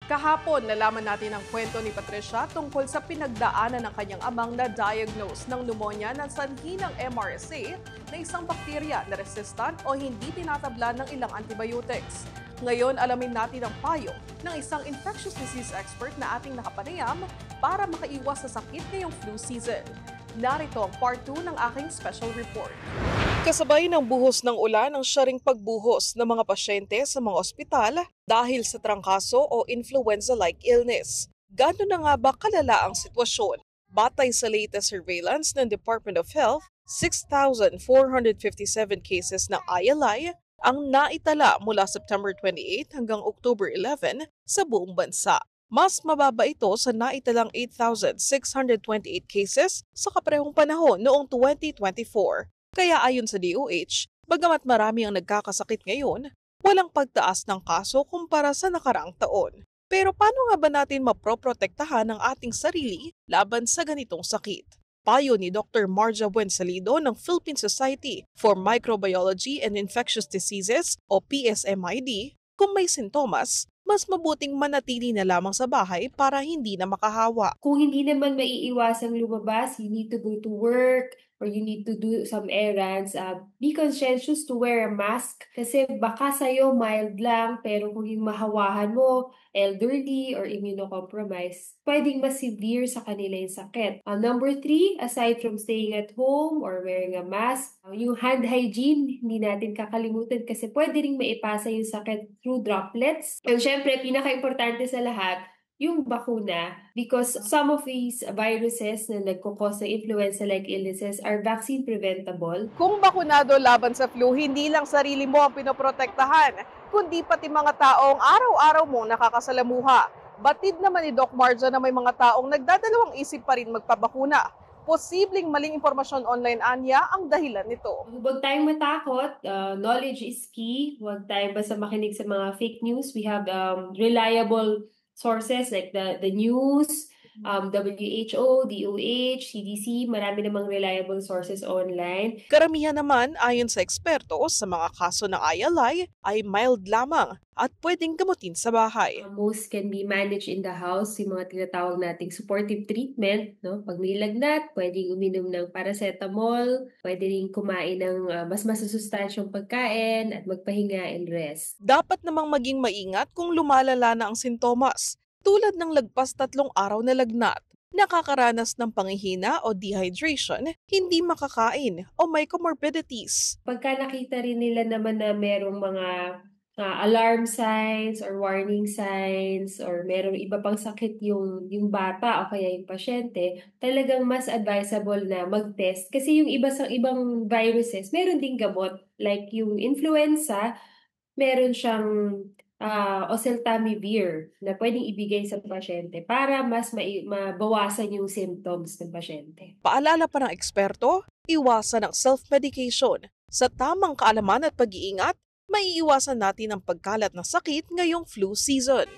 Kahapon, nalaman natin ang kwento ni Patricia tungkol sa pinagdaanan ng kanyang amang na-diagnose ng pneumonia ng sanhi ng MRSA na isang bakterya na resistant o hindi tinatablan ng ilang antibiotics. Ngayon, alamin natin ang payo ng isang infectious disease expert na ating nakapanayam para makaiwas sa sakit ngayong flu season. Narito ang part 2 ng aking special report. Kasabay ng buhos ng ulan ang siya ring pagbuhos ng mga pasyente sa mga ospital dahil sa trangkaso o influenza-like illness. Gano'n na nga ba kalala ang sitwasyon? Batay sa latest surveillance ng Department of Health, 6,457 cases ng ILI ang naitala mula September 28 hanggang October 11 sa buong bansa. Mas mababa ito sa naitalang 8,628 cases sa kaparehong panahon noong 2024. Kaya ayon sa DOH, bagamat marami ang nagkakasakit ngayon, walang pagtaas ng kaso kumpara sa nakaraang taon. Pero paano nga ba natin maproprotektahan ang ating sarili laban sa ganitong sakit? Payo ni Dr. Marja Buensalido ng Philippine Society for Microbiology and Infectious Diseases o PSMID, kung may sintomas, mas mabuting manatili na lamang sa bahay para hindi na makahawa. Kung hindi naman maiiwasang lumabas, you need to go to work or you need to do some errands, be conscientious to wear a mask kasi baka sa'yo mild lang pero kung yung mahawahan mo, elderly or immunocompromised, pwedeng mas severe sa kanila yung sakit. Number 3, aside from staying at home or wearing a mask, yung hand hygiene, hindi natin kakalimutan kasi pwede ring maipasa yung sakit through droplets. And syempre, pinaka-importante sa lahat, yung bakuna, because some of these viruses na nagkukos ng influenza-like illnesses are vaccine preventable. Kung bakunado laban sa flu, hindi lang sarili mo ang pinoprotektahan, kundi pati mga taong araw-araw mong nakakasalamuha. Batid naman ni Doc Marja na may mga taong nagdadalawang isip pa rin magpabakuna. Posibleng maling impormasyon online anya ang dahilan nito. Huwag tayong matakot. Knowledge is key. Huwag tayong basta makinig sa mga fake news. We have reliable sources like the news, WHO, DOH, CDC, marami namang reliable sources online. Karamihan naman ayon sa eksperto sa mga kaso ng ILI ay mild lamang at pwedeng gamutin sa bahay. Most can be managed in the house, yung mga tinatawag nating supportive treatment. No? Pag may lagnat, pwedeng uminom ng paracetamol, pwede rin kumain ng mas masusustansyong pagkain at magpahinga and rest. Dapat namang maging maingat kung lumalala na ang sintomas, tulad ng lagpas 3 araw na lagnat, nakakaranas ng panghihina o dehydration, hindi makakain o may comorbidities. Pagka nakita rin nila naman na merong mga alarm signs or warning signs or merong iba pang sakit yung bata o kaya yung pasyente, talagang mas advisable na mag-test kasi yung iba sa ibang viruses, meron ding gamot. Like yung influenza, meron siyang oseltamivir na pwedeng ibigay sa pasyente para mas mabawasan yung symptoms ng pasyente. Paalala pa ng eksperto, iwasan ang self-medication. Sa tamang kaalaman at pag-iingat, maiiwasan natin ang pagkalat ng sakit ngayong flu season.